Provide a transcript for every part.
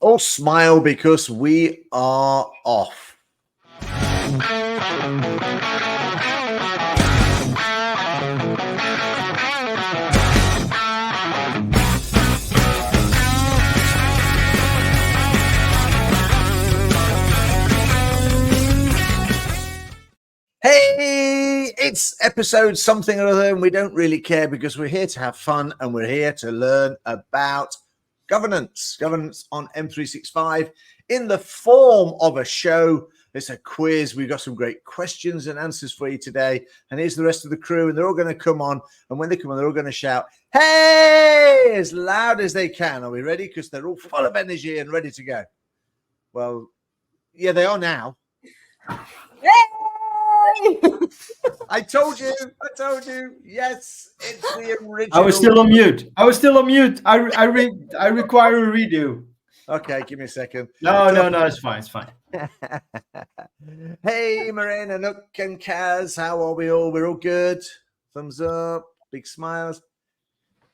all smile because we are off. Hey, it's episode something or other, and we don't really care because we're here to have fun and we're here to learn about governance on M365 in the form of a show. It's a quiz. We've got some great questions and answers for you today. And here's the rest of the crew, and they're all going to come on. And when they come on, they're all going to shout, "Hey!" as loud as they can. Are we ready? Because they're all full of energy and ready to go. Well, yeah, they are now. I told you. Yes, it's the original. I was still on mute. I require a redo. Okay, give me a second. No, it's fine. Hey, Marina, Nook, and Kaz, how are we all? We're all good. Thumbs up, big smiles.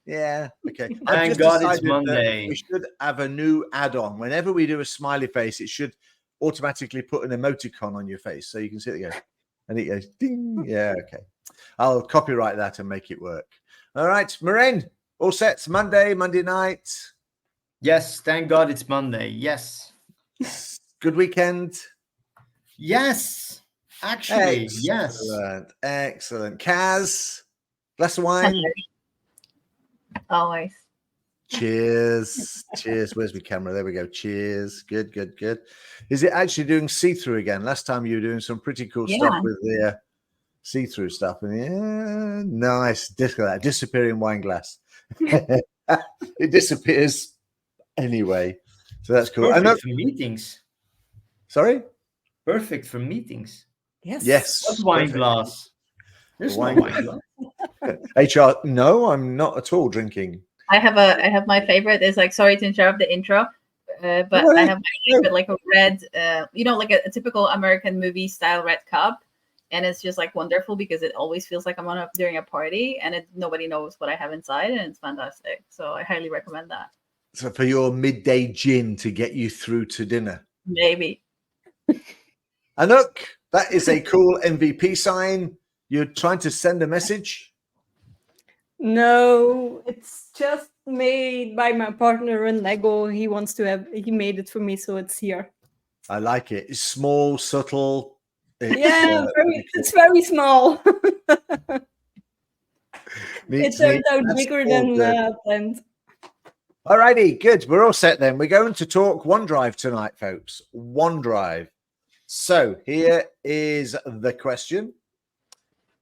Yeah, okay. Thank God it's Monday. We should have a new add-on. Whenever we do a smiley face, it should automatically put an emoticon on your face so you can see it go. And it goes ding. Yeah, okay. I'll copyright that and make it work. All right, Maureen, all set. It's Monday night. Yes, thank God it's Monday. Yes. Good weekend. Yes, actually, yes. Excellent. Kaz, glass of wine. Always. Cheers. Where's my camera? There we go. Cheers. Good. Is it actually doing see-through again? Last time you were doing some pretty cool stuff with the see-through stuff. And yeah, nice. Disappearing wine glass. It disappears anyway. So that's cool. Perfect for meetings. Sorry? Perfect for meetings. Yes. What wine glass? There's no wine glass. HR, no, I'm not at all drinking. I have my favorite. It's like, sorry to interrupt the intro, but I have my favorite, like a red, like a typical American movie style red cup, and it's just like wonderful because it always feels like I'm during a party, and nobody knows what I have inside, and it's fantastic. So I highly recommend that. So for your midday gin to get you through to dinner, maybe. And look, that is a cool MVP sign. You're trying to send a message. No, it's just made by my partner in Lego. He made it for me, so it's here. I like it. It's small, subtle. It's very small. It turned out bigger than planned. All righty, good. We're all set then. We're going to talk OneDrive tonight, folks. OneDrive. So here is the question.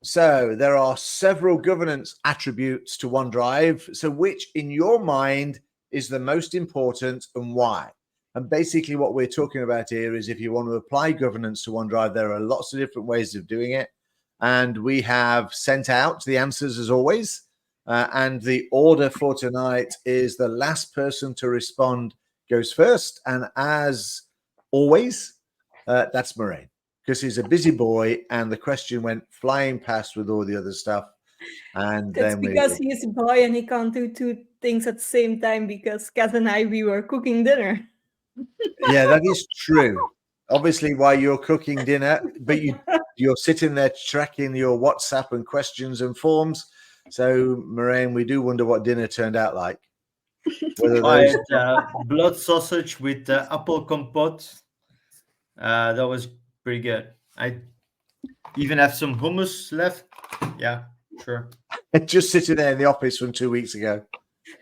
So there are several governance attributes to OneDrive. So which, in your mind, is the most important and why? And basically what we're talking about here is if you want to apply governance to OneDrive, there are lots of different ways of doing it. And we have sent out the answers as always. And the order for tonight is the last person to respond goes first. And as always, that's Maureen. Because he's a busy boy, and the question went flying past with all the other stuff. And that's then because he's a boy and he can't do two things at the same time. Because Kat and we were cooking dinner. Yeah, that is true. Obviously, while you're cooking dinner, but you're sitting there tracking your WhatsApp and questions and forms. So, Maureen, we do wonder what dinner turned out like. I had blood sausage with apple compote. That was pretty good. I even have some hummus left. Yeah, sure. Just sitting there in the office from 2 weeks ago.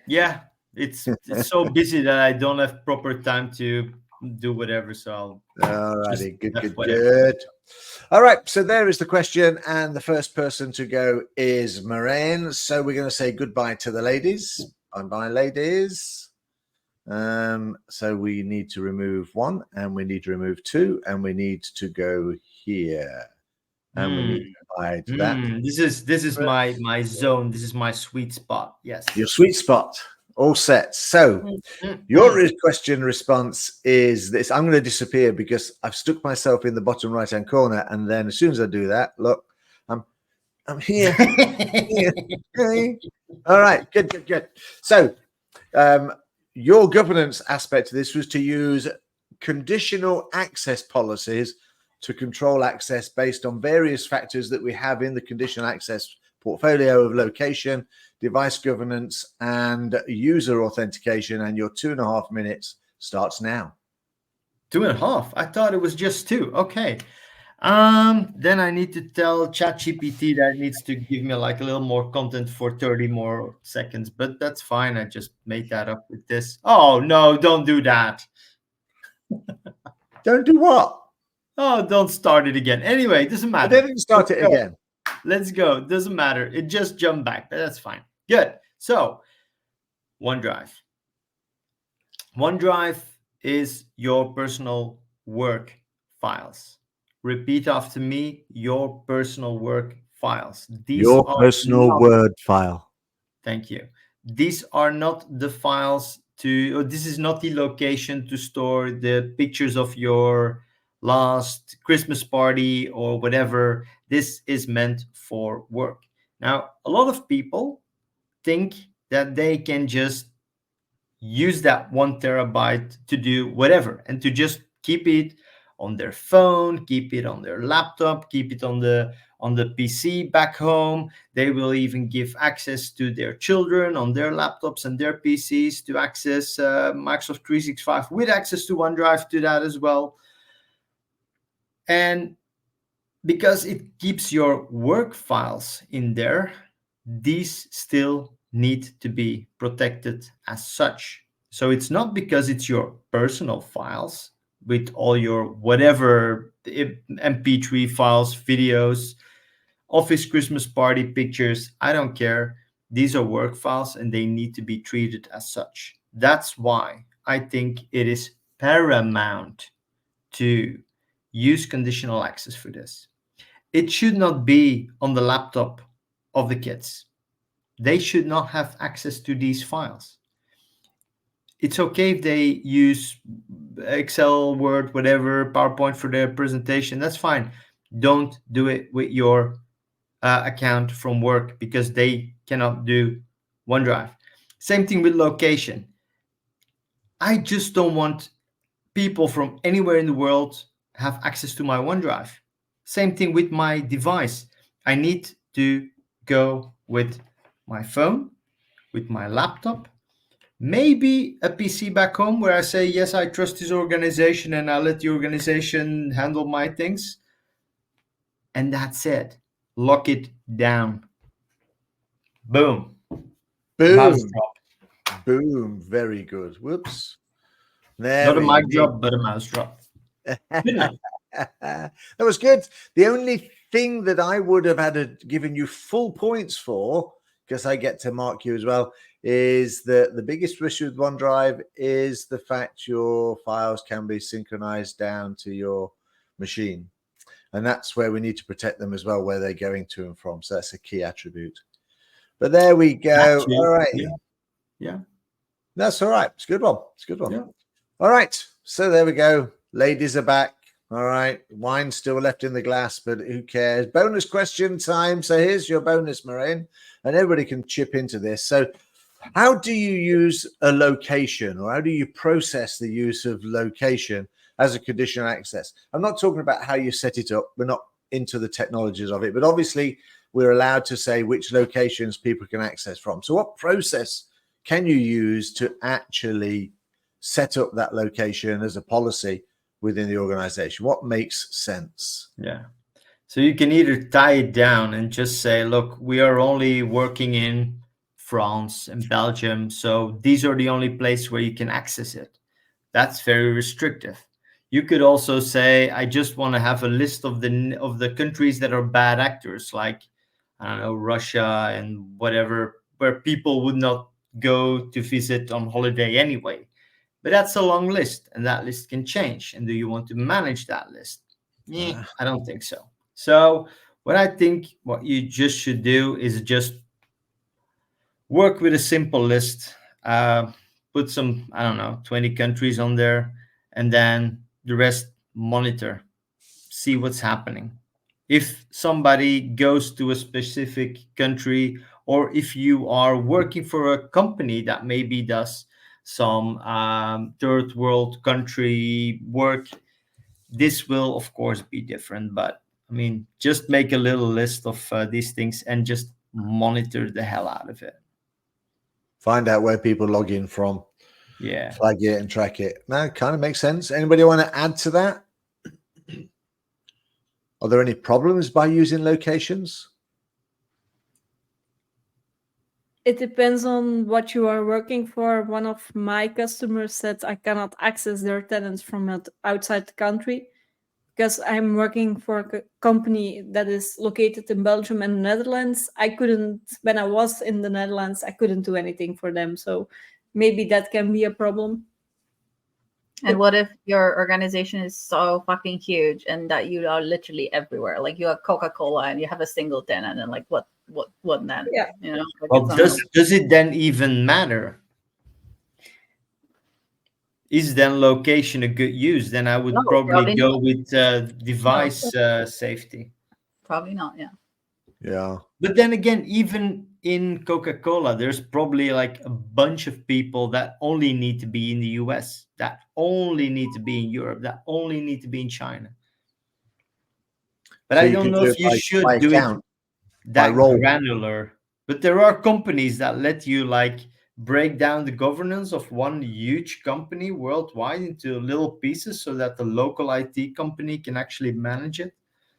Yeah, it's so busy that I don't have proper time to do whatever. So all righty, good. All right, so there is the question, and the first person to go is Maureen. So we're going to say goodbye to the ladies. Bye, ladies. So we need to remove one, and we need to remove two, and we need to go here, and we need to apply to that. This is my zone. This is my sweet spot. Yes, your sweet spot. All set. So your question response is this. I'm going to disappear because I've stuck myself in the bottom right hand corner, and then as soon as I do that, look, I'm here. All right, good. So your governance aspect of this was to use conditional access policies to control access based on various factors that we have in the conditional access portfolio of location, device governance, and user authentication. And your 2.5 minutes starts now. 2.5? I thought it was just 2. Okay. Then I need to tell ChatGPT that it needs to give me like a little more content for 30 more seconds, but that's fine. I just made that up with this. Oh no, don't do that. Don't do what? Oh, don't start it again. Anyway, it doesn't I matter. didn't start it again. Let's go. Doesn't matter. It just jumped back, but that's fine. Good. So, OneDrive. OneDrive is your personal work files. Repeat after me, your personal work files. These Your are personal not- Word file. Thank you. These are not the files or this is not the location to store the pictures of your last Christmas party or whatever. This is meant for work. Now, a lot of people think that they can just use that 1 terabyte to do whatever and to just keep it on their phone, keep it on their laptop, keep it on the PC back home. They will even give access to their children on their laptops and their PCs to access Microsoft 365 with access to OneDrive to that as well. And because it keeps your work files in there, these still need to be protected as such. So it's not because it's your personal files with all your whatever MP3 files, videos, office Christmas party pictures, I don't care. These are work files and they need to be treated as such. That's why I think it is paramount to use conditional access for this. It should not be on the laptop of the kids. They should not have access to these files. It's okay if they use Excel, Word, whatever, PowerPoint for their presentation. That's fine. Don't do it with your account from work because they cannot do OneDrive. Same thing with location. I just don't want people from anywhere in the world have access to my OneDrive. Same thing with my device. I need to go with my phone, with my laptop, maybe a PC back home where I say, yes, I trust this organization and I let the organization handle my things. And that's it. Lock it down. Boom. Mouse Boom. drop. Boom. Very good. Whoops. There Not a we mic go. drop, but a mouse drop. That was good. The only thing that I would have had given you full points for, because I get to mark you as well, is that the biggest issue with OneDrive is the fact your files can be synchronized down to your machine. And that's where we need to protect them as well, where they're going to and from. So that's a key attribute. But there we go. Actually, all right. Yeah. That's all right. It's a good one. It's a good one. Yeah. All right. So there we go. Ladies are back. All right. Wine's still left in the glass, but who cares? Bonus question time. So here's your bonus, Maureen. And everybody can chip into this. So how do you use a location, or how do you process the use of location as a conditional access? I'm not talking about how you set it up. We're not into the technologies of it, but obviously we're allowed to say which locations people can access from. So what process can you use to actually set up that location as a policy within the organization? What makes sense? Yeah. So you can either tie it down and just say, look, we are only working in France and Belgium, so these are the only places where you can access it. That's very restrictive. You could also say, I just want to have a list of the countries that are bad actors, like, I don't know, Russia and whatever, where people would not go to visit on holiday anyway. But that's a long list, and that list can change. And do you want to manage that list? I don't think so. So what I think what you just should do is just work with a simple list. Put some, I don't know, 20 countries on there, and then the rest monitor, see what's happening. If somebody goes to a specific country, or if you are working for a company that maybe does some third world country work, this will of course be different. But I mean, just make a little list of these things and just monitor the hell out of it. Find out where people log in from. Yeah. Flag it and track it. That kind of makes sense. Anybody want to add to that? Are there any problems by using locations? It depends on what you are working for. One of my customers said I cannot access their tenants from outside the country because I'm working for a company that is located in Belgium and the Netherlands. I couldn't, when I was in the Netherlands, I couldn't do anything for them. So maybe that can be a problem. And what if your organization is so fucking huge and that you are literally everywhere? Like you have Coca-Cola and you have a single tenant, and like what then? Yeah. You know. Like Well, does it then even matter? Is then location a good use? Then I would No, probably go not. with device safety. Probably not. Yeah. Yeah. But then again, even in Coca-Cola, there's probably like a bunch of people that only need to be in the US, that only need to be in Europe, that only need to be in China. But So I you don't can know do if it you by should do it account, that role. granular. But there are companies that let you like break down the governance of one huge company worldwide into little pieces so that the local IT company can actually manage it.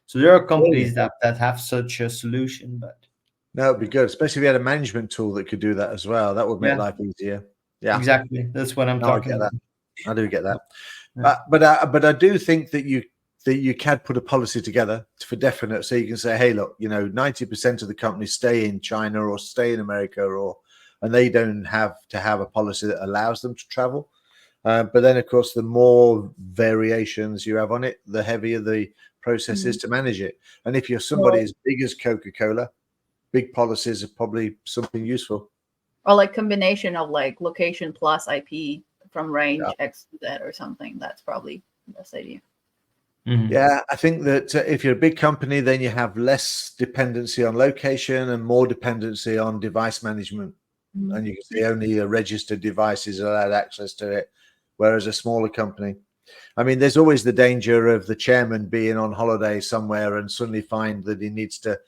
So there are companies that have such a solution. But No, it'd be good, especially if you had a management tool that could do that as well. That would make life easier. Yeah, exactly. That's what I'm talking about. I do get that. Yeah. But I do think that you can put a policy together for definite, so you can say, hey, look, 90% of the companies stay in China or stay in America, and they don't have to have a policy that allows them to travel. But then, of course, the more variations you have on it, the heavier the process is to manage it. And if you're somebody as big as Coca-Cola, big policies are probably something useful. Or like combination of like location plus IP from range X to Z or something. That's probably the best idea. Mm-hmm. Yeah, I think that if you're a big company, then you have less dependency on location and more dependency on device management. Mm-hmm. And you can see only a registered device is allowed access to it, whereas a smaller company. I mean, there's always the danger of the chairman being on holiday somewhere and suddenly find that he needs to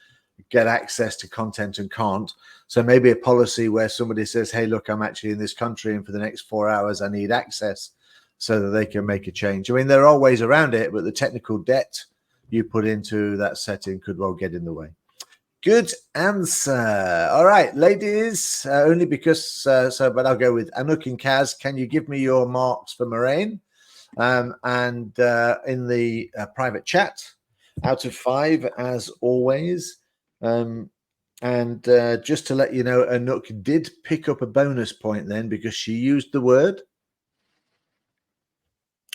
get access to content and can't. So maybe a policy where somebody says, hey, look, I'm actually in this country and for the next 4 hours I need access, so that they can make a change. I mean, there are ways around it, but the technical debt you put into that setting could well get in the way. Good answer. All right, ladies, only because, but I'll go with Anouk and Kaz. Can you give me your marks for Moraine? And in the private chat, out of 5, as always. And just to let you know, Anouk did pick up a bonus point then because she used the word.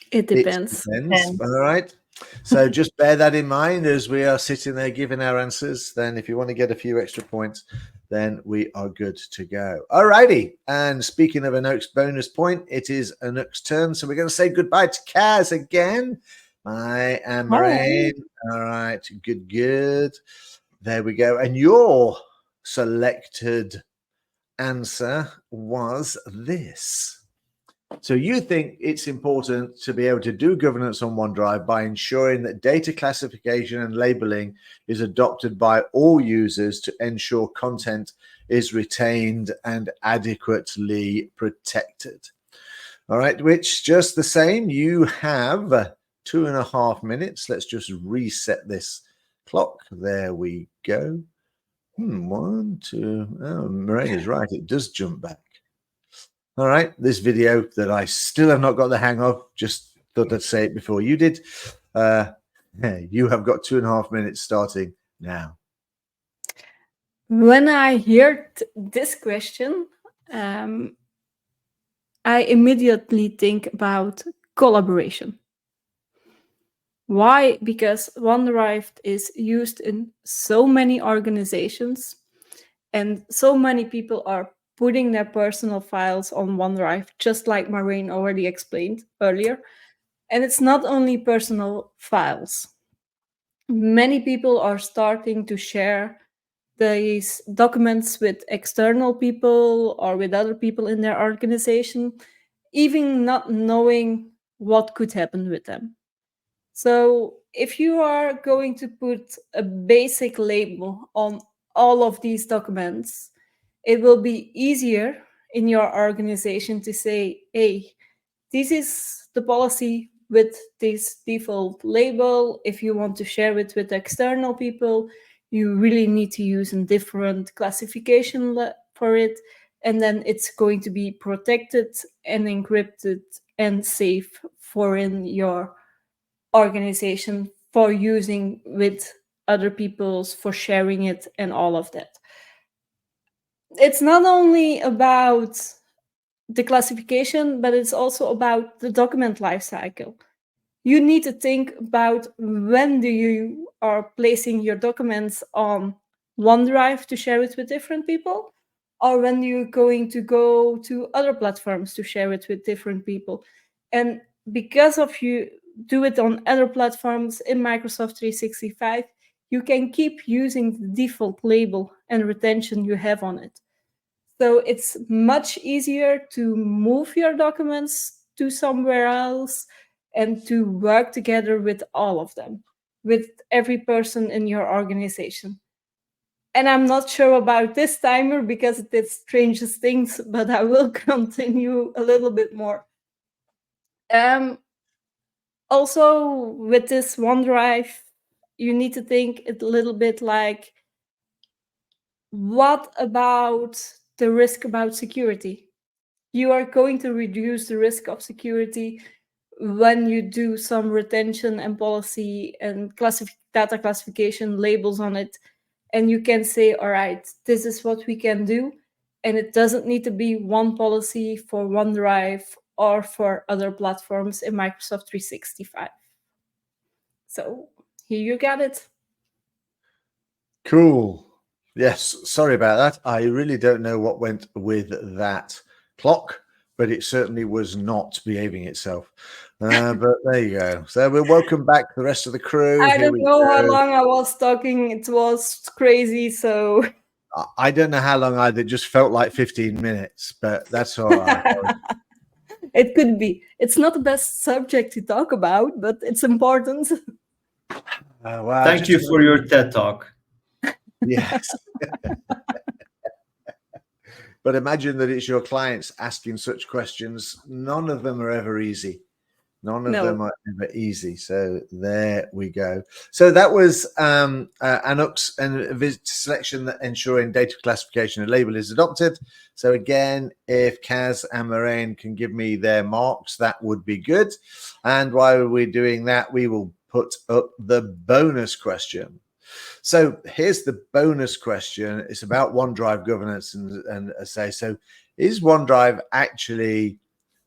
It depends. It depends. All right. So just bear that in mind as we are sitting there giving our answers. Then if you want to get a few extra points, then we are good to go. All righty. And speaking of Anouk's bonus point, it is Anouk's turn. So we're going to say goodbye to Kaz again. I am Moraine. All right. Good. There we go. And your selected answer was this. So you think it's important to be able to do governance on OneDrive by ensuring that data classification and labeling is adopted by all users to ensure content is retained and adequately protected. All right, which just the same, you have 2.5 minutes. Let's just reset this clock. There we go. 1, 2. Oh, Moraine is right. It does jump back. All right, this video that I still have not got the hang of, just thought I'd say it before you did. You have got 2.5 minutes starting now. When I heard this question, I immediately think about collaboration. Why? Because OneDrive is used in so many organizations and so many people are putting their personal files on OneDrive, just like Moraine already explained earlier. And it's not only personal files. Many people are starting to share these documents with external people or with other people in their organization. even not knowing what could happen with them. So if you are going to put a basic label on all of these documents, it will be easier in your organization to say, hey, this is the policy with this default label. If you want to share it with external people, you really need to use a different classification for it. And then it's going to be protected and encrypted and safe for in your organization for using with other people's, for sharing it and all of that. It's not only about the classification, but it's also about the document lifecycle. You need to think about when do you are placing your documents on OneDrive to share it with different people, or when you're going to go to other platforms to share it with different people. And because of you do it on other platforms in Microsoft 365, you can keep using the default label and retention you have on it. So it's much easier to move your documents to somewhere else and to work together with all of them, with every person in your organization. And I'm not sure about this timer because it did strangest things, but I will continue a little bit more. Also, with this OneDrive, you need to think a little bit like, what about the risk about security? You are going to reduce the risk of security when you do some retention and policy and data classification labels on it. And you can say, all right, this is what we can do. And it doesn't need to be one policy for OneDrive or for other platforms in Microsoft 365. So here you got it. Cool. Yes, sorry about that. I really don't know what went with that clock, but it certainly was not behaving itself. But there you go. So we'll welcome back the rest of the crew. I don't know how long I was talking. It was crazy. So I don't know how long either. It just felt like 15 minutes, but that's all right. It could be. It's not the best subject to talk about, but it's important. Well, Thank you for your TED Talk. Yes. But imagine that it's your clients asking such questions. None of them are ever easy. None of them are ever easy. So there we go. So that was Anux and visit selection that ensuring data classification and label is adopted. So again, if Kas and Moraine can give me their marks, that would be good. And while we're doing that, we will put up the bonus question. So here's the bonus question. It's about OneDrive governance and say, so is OneDrive actually,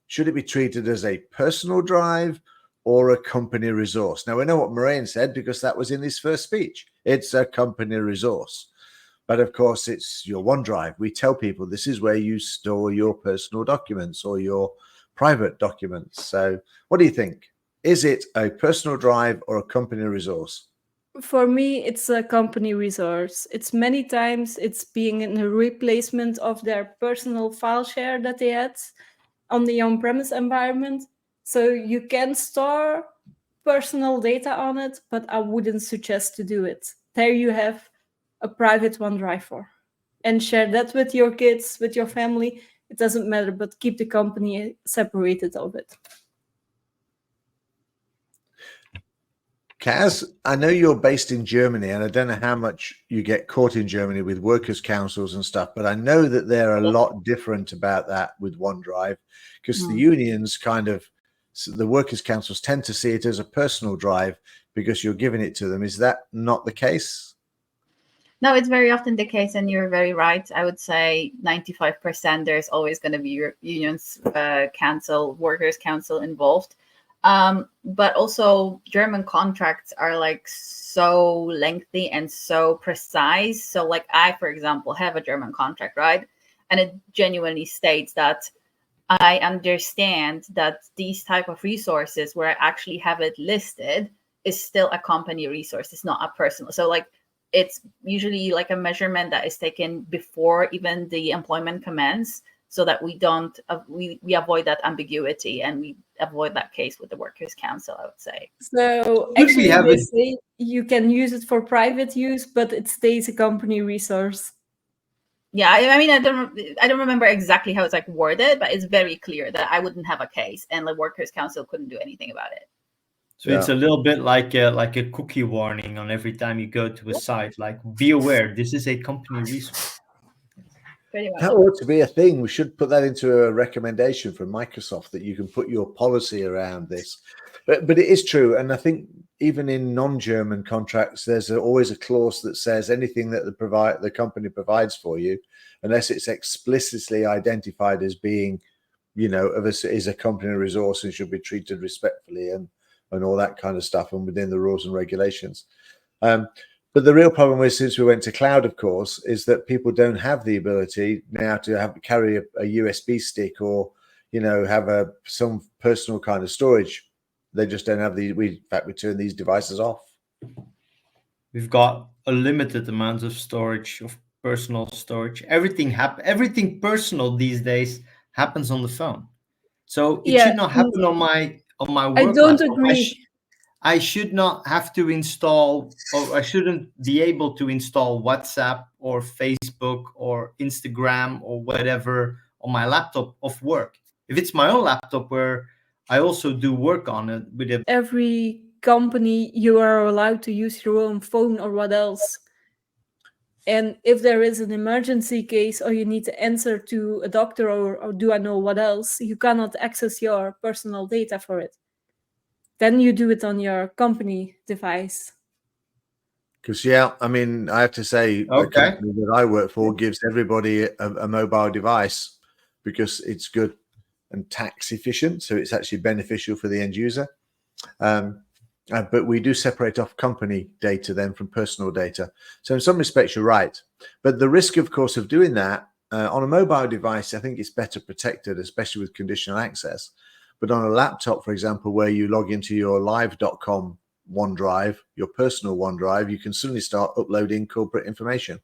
should it be treated as a personal drive or a company resource? Now, we know what Moraine said because that was in his first speech. It's a company resource. But of course, it's your OneDrive. We tell people this is where you store your personal documents or your private documents. So what do you think? Is it a personal drive or a company resource? For me, it's a company resource. It's many times it's being in a replacement of their personal file share that they had on the on-premise environment. So you can store personal data on it, but I wouldn't suggest to do it. There you have a private OneDrive for. And share that with your kids, with your family. It doesn't matter, but keep the company separated of it. Kas, I know you're based in Germany, and I don't know how much you get caught in Germany with workers' councils and stuff, but I know that they're a lot different about that with OneDrive because the unions the workers' councils tend to see it as a personal drive because you're giving it to them. Is that not the case? No, it's very often the case, and you're very right. I would say 95% there's always going to be unions, workers' council involved. But also German contracts are like so lengthy and so precise. So like I, for example, have a German contract, right? And it genuinely states that I understand that these type of resources where I actually have it listed is still a company resource. It's not a personal. So like it's usually like a measurement that is taken before even the employment commence. so that we don't we avoid that ambiguity and we avoid that case with the Workers' Council, I would say. So Could we actually, have they it- say you can use it for private use, but it stays a company resource. Yeah, I mean, I don't remember exactly how it's like worded, but it's very clear that I wouldn't have a case, and the Workers' Council couldn't do anything about it. So it's a little bit like a cookie warning on every time you go to a site. Like, be aware, this is a company resource. Pretty much. That ought to be a thing. We should put that into a recommendation from Microsoft, that you can put your policy around this. But it is true, and I think even in non-German contracts, there's always a clause that says anything that the company provides for you, unless it's explicitly identified as being, is a company resource and should be treated respectfully and all that kind of stuff, and within the rules and regulations. But the real problem is, since we went to cloud, of course, is that people don't have the ability now to carry a USB stick or, have some personal kind of storage. They just don't have in fact, we turn these devices off. We've got a limited amount of storage, of personal storage. Everything personal these days happens on the phone. So it should not happen on my work I don't laptop. agree. I should not have to install, or I shouldn't be able to install WhatsApp or Facebook or Instagram or whatever on my laptop of work. If it's my own laptop where I also do work on it with a Every company, you are allowed to use your own phone or what else. And if there is an emergency case or you need to answer to a doctor or do I know what else, you cannot access your personal data for it. Then you do it on your company device. Because, I mean, I have to say, the company that I work for gives everybody a mobile device because it's good and tax efficient. So it's actually beneficial for the end user. But we do separate off company data then from personal data. So in some respects, you're right. But the risk, of course, of doing that on a mobile device, I think it's better protected, especially with conditional access. But on a laptop, for example, where you log into your live.com OneDrive, your personal OneDrive, you can suddenly start uploading corporate information.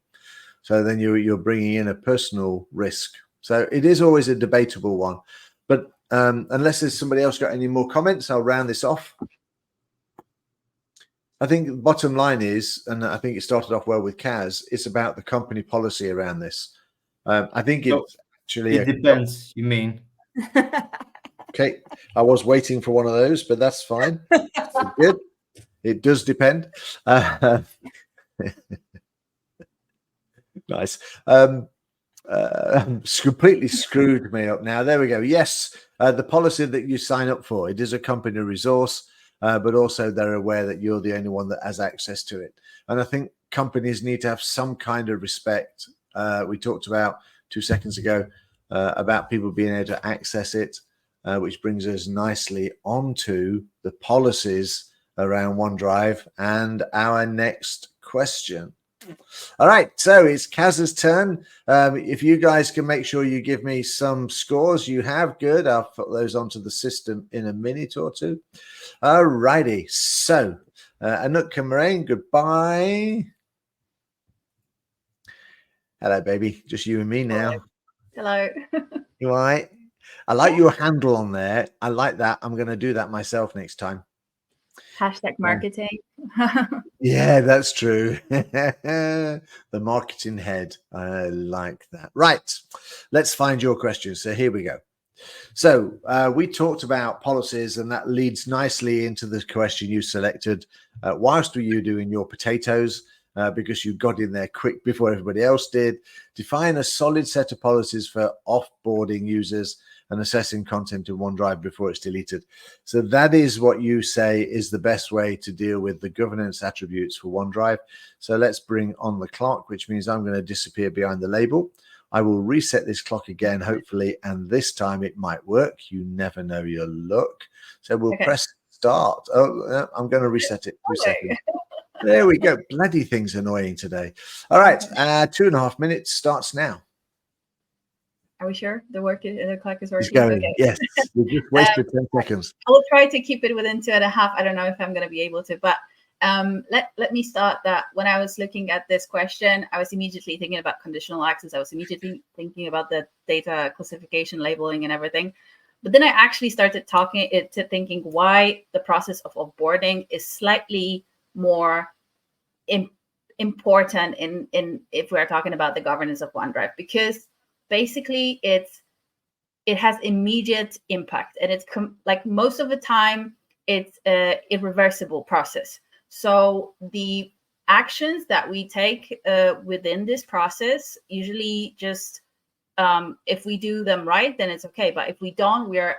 So then you're bringing in a personal risk. So it is always a debatable one. But unless there's somebody else got any more comments, I'll round this off. I think the bottom line is, and I think it started off well with Kaz, it's about the company policy around this. I think it's actually... It depends, you mean. Okay, I was waiting for one of those, but that's fine. Good. It does depend. Nice. Completely screwed me up now. There we go. Yes, the policy that you sign up for, it is a company resource, but also they're aware that you're the only one that has access to it. And I think companies need to have some kind of respect. We talked about 2 seconds ago about people being able to access it. Which brings us nicely onto the policies around OneDrive and our next question. All right, so it's Kaz's turn. If you guys can make sure you give me some scores you have, good. I'll put those onto the system in a minute or two. All righty, so Anouk Kamarain, goodbye. Hello, baby. Just you and me now. Hello. You all right? I like your handle on there. I like that. I'm going to do that myself next time. Hashtag marketing. Yeah, that's true. The marketing head. I like that. Right. Let's find your questions. So here we go. So we talked about policies, and that leads nicely into the question you selected. Whilst were you doing your potatoes? Because you got in there quick before everybody else did. Define a solid set of policies for offboarding users and assessing content in OneDrive before it's deleted. So that is what you say is the best way to deal with the governance attributes for OneDrive. So let's bring on the clock, which means I'm going to disappear behind the label. I will reset this clock again, hopefully, and this time it might work. You never know your luck. So we'll press start. Oh, I'm going to reset it. 2 seconds. There we go. Bloody thing's annoying today. All right. 2.5 minutes starts now. Are we sure the clock is working? It's going. Okay. Yes. We just wasted 10 seconds. I will try to keep it within 2.5. I don't know if I'm going to be able to, but Let me start that. When I was looking at this question, I was immediately thinking about conditional access. I was immediately thinking about the data classification, labeling, and everything. But then I actually started thinking why the process of offboarding is slightly more important in if we're talking about the governance of OneDrive, because basically it has immediate impact, and it's like most of the time it's a irreversible process. So the actions that we take within this process usually just if we do them right, then it's okay. But if we don't, we're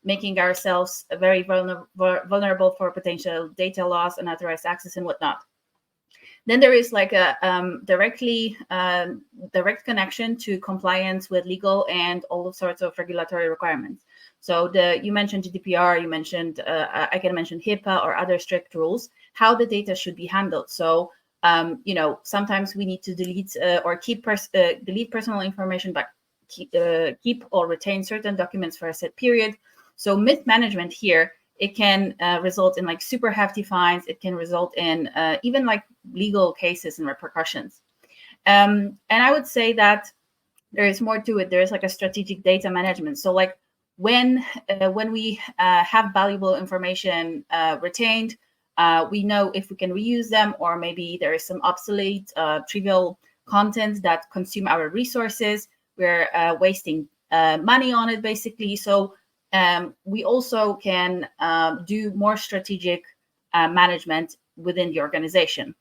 making ourselves very vulnerable for potential data loss, unauthorized access, and whatnot. Then there is like a direct connection to compliance with legal and all sorts of regulatory requirements. So you mentioned GDPR, you mentioned I can mention HIPAA or other strict rules, how the data should be handled. So sometimes we need to delete or delete personal information, but keep or retain certain documents for a set period. So mismanagement here, it can result in like super hefty fines. It can result in even like legal cases and repercussions. And I would say that there is more to it. There is like a strategic data management. So like when we have valuable information retained, we know if we can reuse them, or maybe there is some obsolete, trivial content that consume our resources. We're wasting money on it, basically. So we also can do more strategic management within the organization.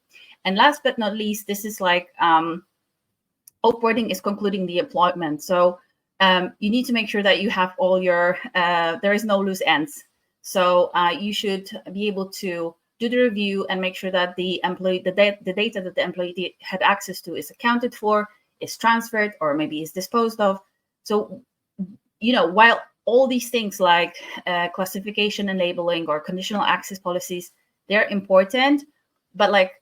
And last but not least, this is like offboarding is concluding the employment. So you need to make sure that you have all your, there is no loose ends. So you should be able to do the review and make sure that the employee, the data that the employee had access to is accounted for, is transferred, or maybe is disposed of. So, while all these things like classification and labeling or conditional access policies, they're important, but like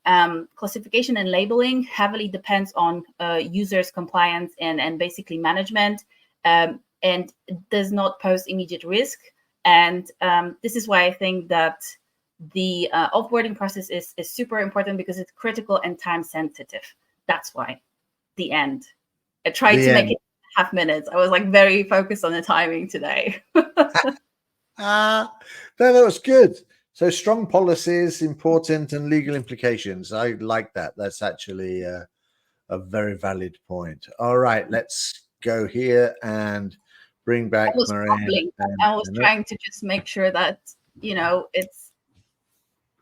classification and labeling heavily depends on users' compliance and basically management, and does not pose immediate risk. And this is why I think that the offboarding process is super important, because it's critical and time sensitive. That's why the end. I tried to make it half minutes. I was like very focused on the timing today. No, that was good. So strong policies, important, and legal implications. I like that. That's actually a very valid point. All right, let's go here and bring back Marianne. I was trying to just make sure that it's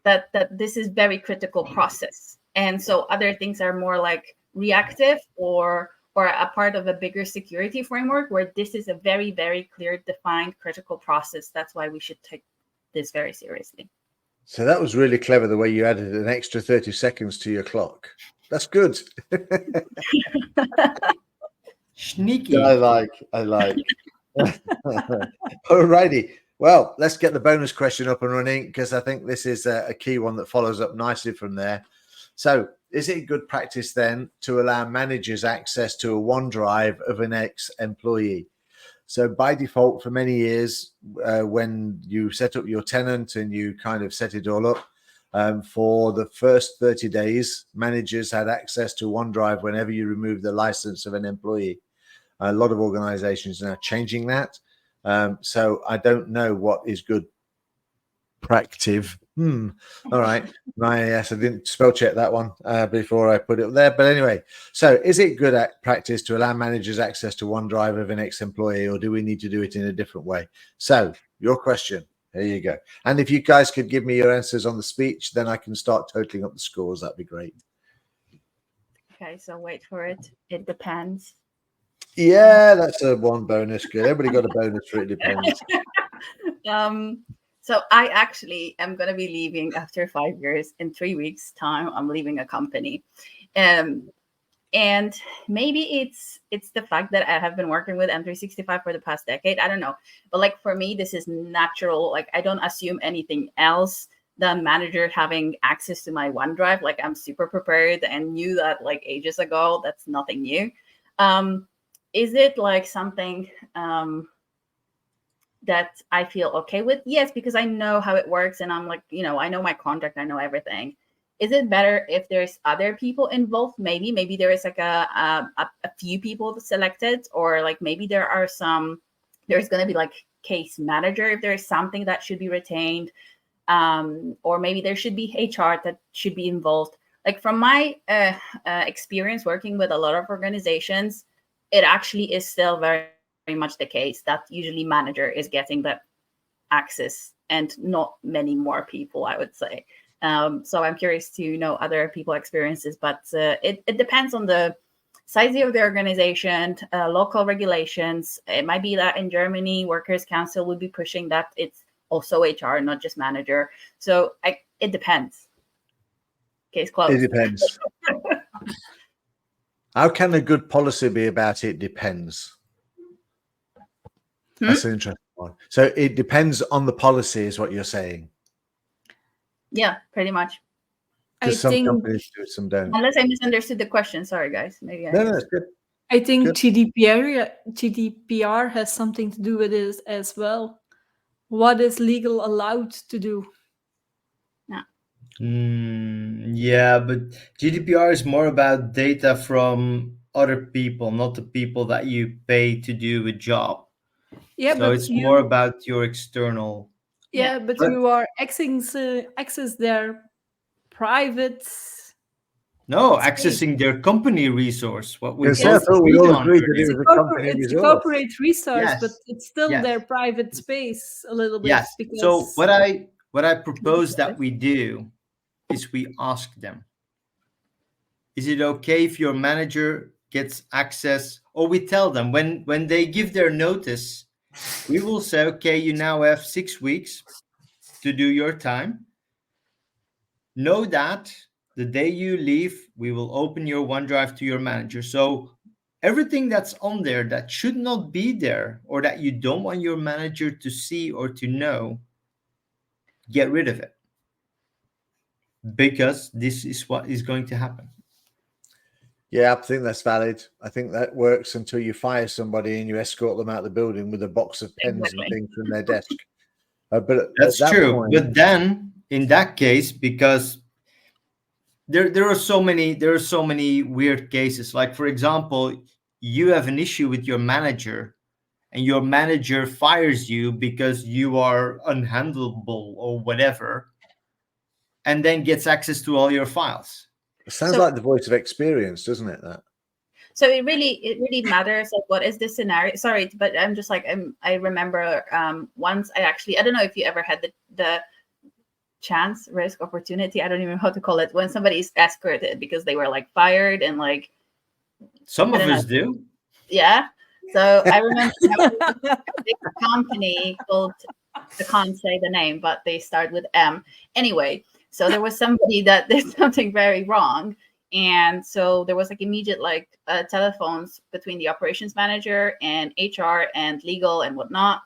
that this is very critical process, and so other things are more like reactive or a part of a bigger security framework, where this is a very, very clear, defined, critical process. That's why we should take this very seriously. So that was really clever, the way you added an extra 30 seconds to your clock. That's good. Sneaky. I like. All righty. Well, let's get the bonus question up and running, because I think this is a key one that follows up nicely from there. So, is it good practice then to allow managers access to a OneDrive of an ex-employee? So by default, for many years, when you set up your tenant and you kind of set it all up, for the first 30 days, managers had access to OneDrive whenever you remove the license of an employee. A lot of organizations are now changing that. So I don't know what is good practice. All right. Yes, I didn't spell check that one before I put it there. But anyway, so is it good at practice to allow managers access to OneDrive of an ex-employee, or do we need to do it in a different way? So your question, there you go. And if you guys could give me your answers on the speech, then I can start totaling up the scores. That'd be great. Okay, so wait for it. It depends. Yeah, that's a one bonus. Good. Everybody got a bonus for it depends. So I actually am going to be leaving after 5 years. In 3 weeks' time, I'm leaving a company. And maybe it's the fact that I have been working with M365 for the past decade. I don't know. But like for me, this is natural. Like I don't assume anything else than manager having access to my OneDrive. Like I'm super prepared and knew that like ages ago. That's nothing new. Is it like something that I feel okay with? Yes, because I know how it works and I'm like, I know my contract, I know everything. Is it better if there's other people involved? Maybe there is like a few people selected, or like maybe there's going to be like case manager if there is something that should be retained, or maybe there should be HR that should be involved. Like from my experience working with a lot of organizations, it actually is still very much the case that usually manager is getting the access and not many more people, I would say. So I'm curious to know other people experiences, but it depends on the size of the organization, local regulations. It might be that in Germany, Workers' Council would be pushing that it's also HR, not just manager. So it depends. Case closed. It depends. How can a good policy be about it depends? That's an interesting one. So it depends on the policy, is what you're saying. Yeah, pretty much. Because some companies do, some don't. Unless I misunderstood the question. Sorry, guys. Maybe No, it's good. I think GDPR has something to do with it as well. What is legal allowed to do? Yeah, but GDPR is more about data from other people, not the people that you pay to do a job. Yeah, so it's more about your external. Yeah, but you are access their private. No, accessing their company resource. What we we all agreed that it was a company resource. It's a corporate resource, Yes. but it's still their private space a little bit. Yes. Because so what I propose that we do is we ask them, is it okay if your manager gets access? Or we tell them when they give their notice, we will say, okay, you now have 6 weeks to do your time. Know that the day you leave, we will open your OneDrive to your manager. So everything that's on there that should not be there, or that you don't want your manager to see or to know, get rid of it. Because this is what is going to happen. Yeah, I think that's valid. I think that works until you fire somebody and you escort them out of the building with a box of pens and things from their desk. But that's true. But then, in that case, because there are so many weird cases. Like, for example, you have an issue with your manager, and your manager fires you because you are unhandleable or whatever, and then gets access to all your files. It sounds like the voice of experience, doesn't it? That. So it really matters. Like, what is the scenario? Sorry, but I'm just like I remember once I don't know if you ever had the chance, risk, opportunity, I don't even know how to call it, when somebody is escorted because they were like fired and like some of us do. Yeah. So I remember a big company called, I can't say the name, but they start with M. Anyway, so there was somebody that did something very wrong. And so there was like immediate telephones between the operations manager and HR and legal and whatnot.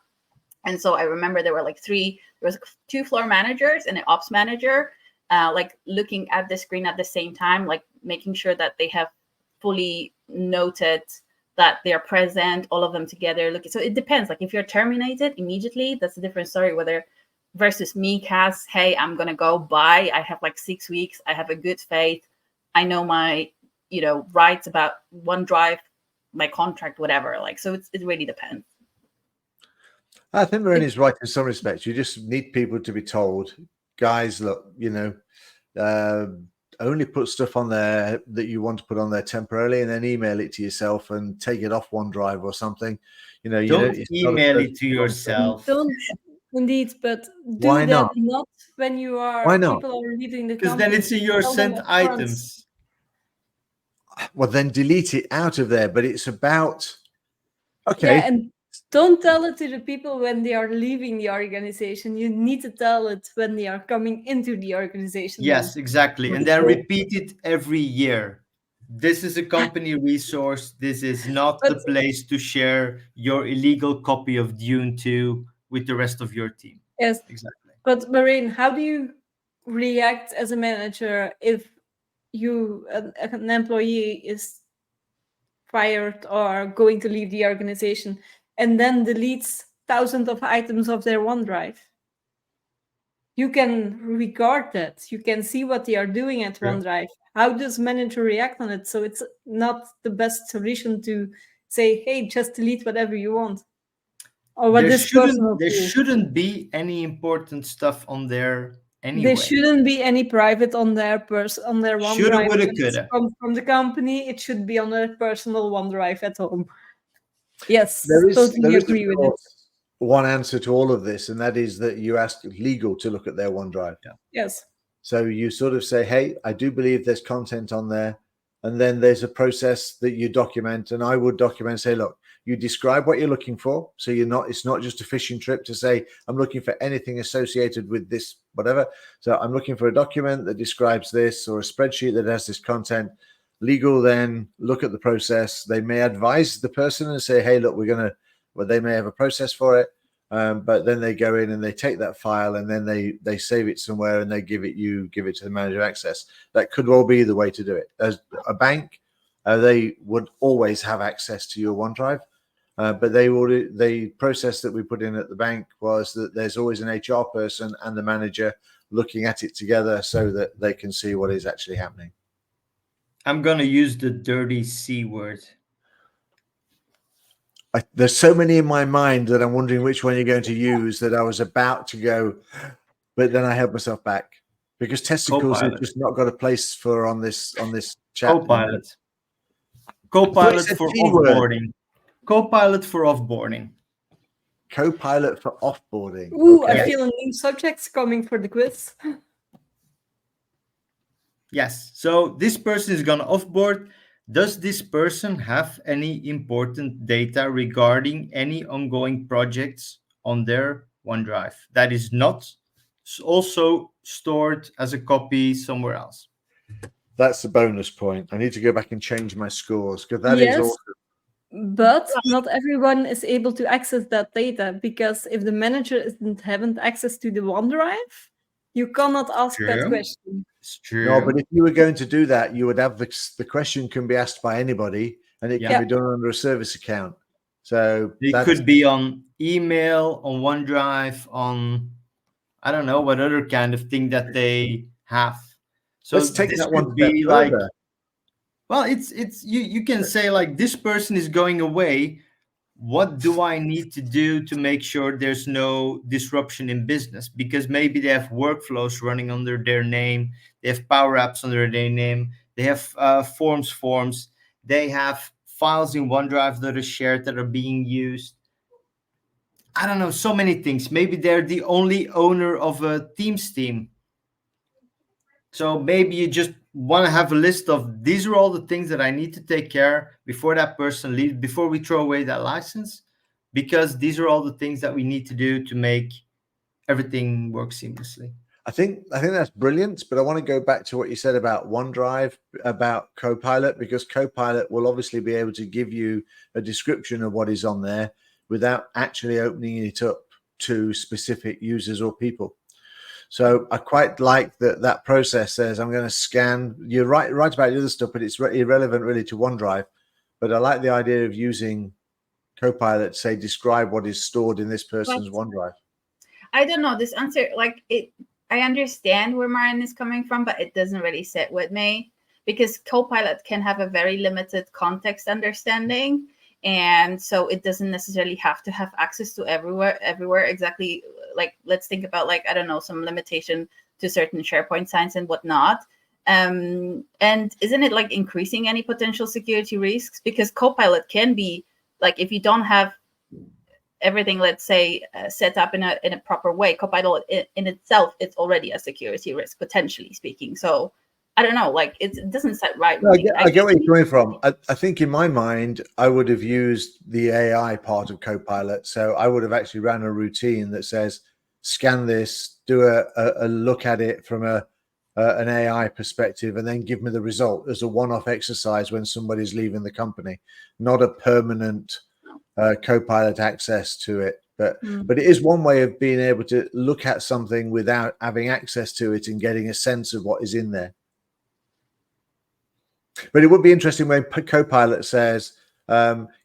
And so I remember there were there was 2 floor managers and an ops manager, looking at the screen at the same time, like making sure that they have fully noted that they're present, all of them together. So it depends. Like if you're terminated immediately, that's a different story. Whether versus me, Kas, hey, I'm gonna go buy. I have 6 weeks. I have a good faith. I know my, rights about OneDrive, my contract, whatever. So it really depends. I think Marine is right in some respects. You just need people to be told, guys, look, only put stuff on there that you want to put on there temporarily, and then email it to yourself and take it off OneDrive or something. Don't email it to yourself. Don't indeed, but do Why that not? not when you are. Why not? People are leaving the because company. then it's in your sent items. Well, then delete it out of there. But it's about Yeah, and don't tell it to the people when they are leaving the organization. You need to tell it when they are coming into the organization. Yes, exactly. And then repeat it every year. This is a company resource. This is not the place to share your illegal copy of Dune 2 with the rest of your team. Yes, exactly. But Marine, how do you react as a manager if an employee is fired or going to leave the organization and then deletes thousands of items of their OneDrive. You can regard that. You can see what they are doing at OneDrive. How does manager react on it? So it's not the best solution to say, hey, just delete whatever you want. Or what there this person will shouldn't there do. shouldn't be any important stuff on there anyway. There shouldn't be any private on their OneDrive. Shoulda, woulda, When it's coulda. from the company, it should be on their personal OneDrive at home. Yes, There is totally agree of with it. course, one answer to all of this, and that is that you ask legal to look at their OneDrive. Yes. So you sort of say, hey, I do believe there's content on there. And then there's a process that you document. And I would document, say, look, you describe what you're looking for. So it's not just a fishing trip to say, I'm looking for anything associated with this, whatever. So I'm looking for a document that describes this, or a spreadsheet that has this content. Legal then look at the process. They may advise the person and say, hey, look, they may have a process for it. But then they go in and they take that file and then they save it somewhere and they give it to the manager access. That could well be the way to do it. As a bank, they would always have access to your OneDrive, but the process that we put in at the bank was that there's always an HR person and the manager looking at it together so that they can see what is actually happening. I'm gonna use the dirty C word. There's so many in my mind that I'm wondering which one you're going to use, that I was about to go, but then I held myself back because testicles have just not got a place for on this chat. Copilot. Copilot for offboarding. Copilot for offboarding. Copilot for offboarding. Ooh, Okay. I feel a new subject's coming for the quiz. Yes. So this person is gonna offboard. Does this person have any important data regarding any ongoing projects on their OneDrive that is not also stored as a copy somewhere else? That's the bonus point. I need to go back and change my scores because that is awesome. But not everyone is able to access that data, because if the manager haven't access to the OneDrive, you cannot ask that question. It's true. No, but if you were going to do that, you would have the question can be asked by anybody, and it can be done under a service account. So it could be on email, on OneDrive, on I don't know what other kind of thing that they have. So let's take that one step like further. Well, it's you can say like, this person is going away. What do I need to do to make sure there's no disruption in business? Because maybe they have workflows running under their name. They have Power Apps under their name. They have forms. They have files in OneDrive that are shared that are being used. I don't know, so many things. Maybe they're the only owner of a Teams team. So maybe you just want to have a list of, these are all the things that I need to take care before that person leaves, before we throw away that license, because these are all the things that we need to do to make everything work seamlessly. I think that's brilliant, but I want to go back to what you said about OneDrive, about Copilot, because Copilot will obviously be able to give you a description of what is on there without actually opening it up to specific users or people. So I quite like that process says, I'm going to scan. You're right about the other stuff, but it's irrelevant really to OneDrive. But I like the idea of using Copilot to say, describe what is stored in this person's OneDrive. I don't know. This answer, I understand where Marian is coming from, but it doesn't really sit with me, because Copilot can have a very limited context understanding. And so it doesn't necessarily have to have access to everywhere exactly. Like, let's think about, I don't know, some limitation to certain SharePoint signs and whatnot. And isn't it increasing any potential security risks? Because Copilot can be if you don't have everything, let's say, set up in a proper way, Copilot in itself, it's already a security risk, potentially speaking. So I don't know, it doesn't set right. No, I get where you're coming from. I think in my mind, I would have used the AI part of Copilot. So I would have actually ran a routine that says, scan this, do a look at it from an AI perspective, and then give me the result as a one-off exercise when somebody's leaving the company, not a permanent Copilot access to it. But it is one way of being able to look at something without having access to it and getting a sense of what is in there. But it would be interesting when Copilot says,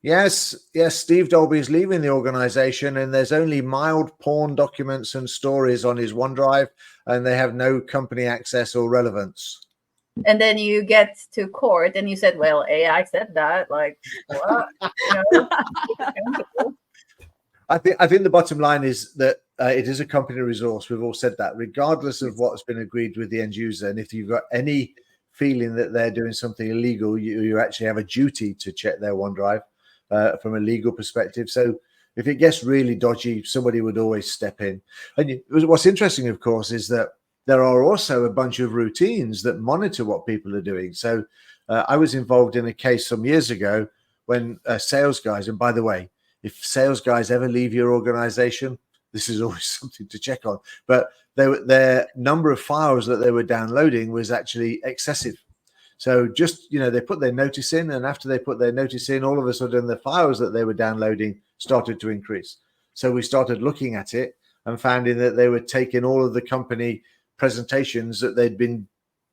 Yes, Steve Dolby is leaving the organization, and there's only mild porn documents and stories on his OneDrive, and they have no company access or relevance. And then you get to court and you said, well, AI said that. Like, what? I think the bottom line is that it is a company resource. We've all said that, regardless of what's been agreed with the end user. And if you've got any feeling that they're doing something illegal, you actually have a duty to check their OneDrive from a legal perspective. So if it gets really dodgy, somebody would always step in. And what's interesting, of course, is that there are also a bunch of routines that monitor what people are doing. So I was involved in a case some years ago when sales guys, and by the way, if sales guys ever leave your organization, this is always something to check on. But their number of files that they were downloading was actually excessive. So just, they put their notice in, and after they put their notice in, all of a sudden the files that they were downloading started to increase. So we started looking at it and finding that they were taking all of the company presentations that they'd been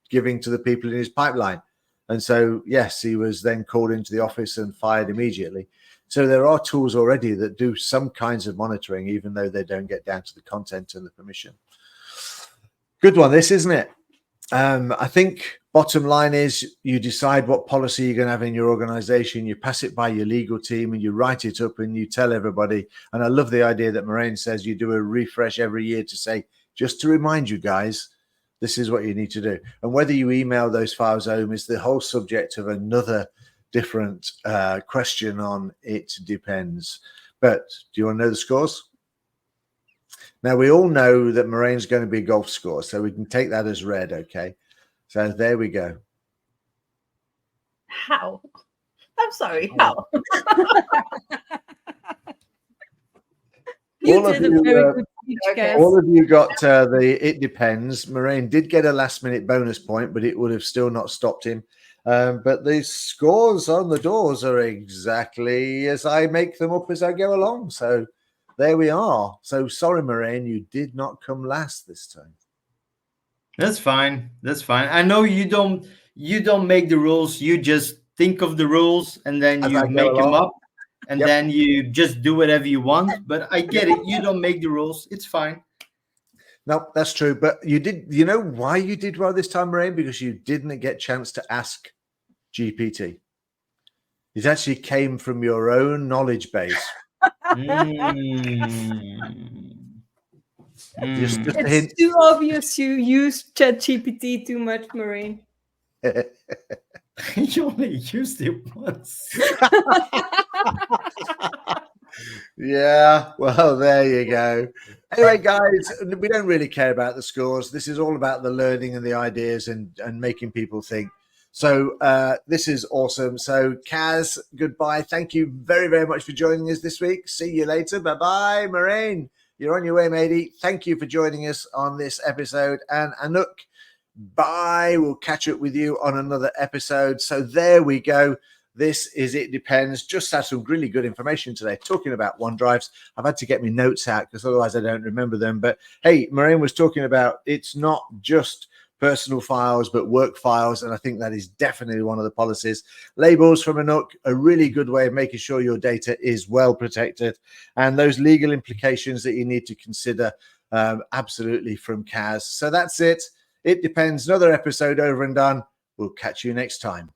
giving to the people in his pipeline. And so, yes, he was then called into the office and fired immediately. So there are tools already that do some kinds of monitoring, even though they don't get down to the content and the permission. Good one, this, isn't it? I think bottom line is you decide what policy you're going to have in your organization. You pass it by your legal team and you write it up and you tell everybody. And I love the idea that Moraine says you do a refresh every year to say, just to remind you guys, this is what you need to do. And whether you email those files home is the whole subject of another different question on It Depends. But do you want to know the scores? Now, we all know that Moraine's going to be a golf score, so we can take that as read, okay? So there we go. How? I'm sorry, how? You did a very good speech, Kas. All of you got the It Depends. Moraine did get a last-minute bonus point, but it would have still not stopped him. But the scores on the doors are exactly as I make them up as I go along. So there we are. So sorry, Moraine, you did not come last this time. That's fine. That's fine. I know you don't make the rules. You just think of the rules and then you make them up. And then you just do whatever you want. But I get it. You don't make the rules. It's fine. No, that's true. But you did. You know why you did well this time, Moraine? Because you didn't get a chance to ask GPT. It actually came from your own knowledge base. Just a hint. It's too obvious you use ChatGPT too much, Moraine. You only used it once. Yeah, well, there you go. Anyway, guys, we don't really care about the scores. This is all about the learning and the ideas and making people think. So this is awesome. So Kas, goodbye. Thank you very, very much for joining us this week. See you later. Bye-bye. Moraine, you're on your way, matey. Thank you for joining us on this episode. And Anouk, bye. We'll catch up with you on another episode. So there we go. This is It Depends. Just had some really good information today talking about OneDrives. I've had to get my notes out because otherwise I don't remember them. But hey, Moraine was talking about it's not just personal files, but work files. And I think that is definitely one of the policies. Labels from Anouk, a really good way of making sure your data is well protected. And those legal implications that you need to consider, absolutely, from Kas. So that's it. It Depends. Another episode over and done. We'll catch you next time.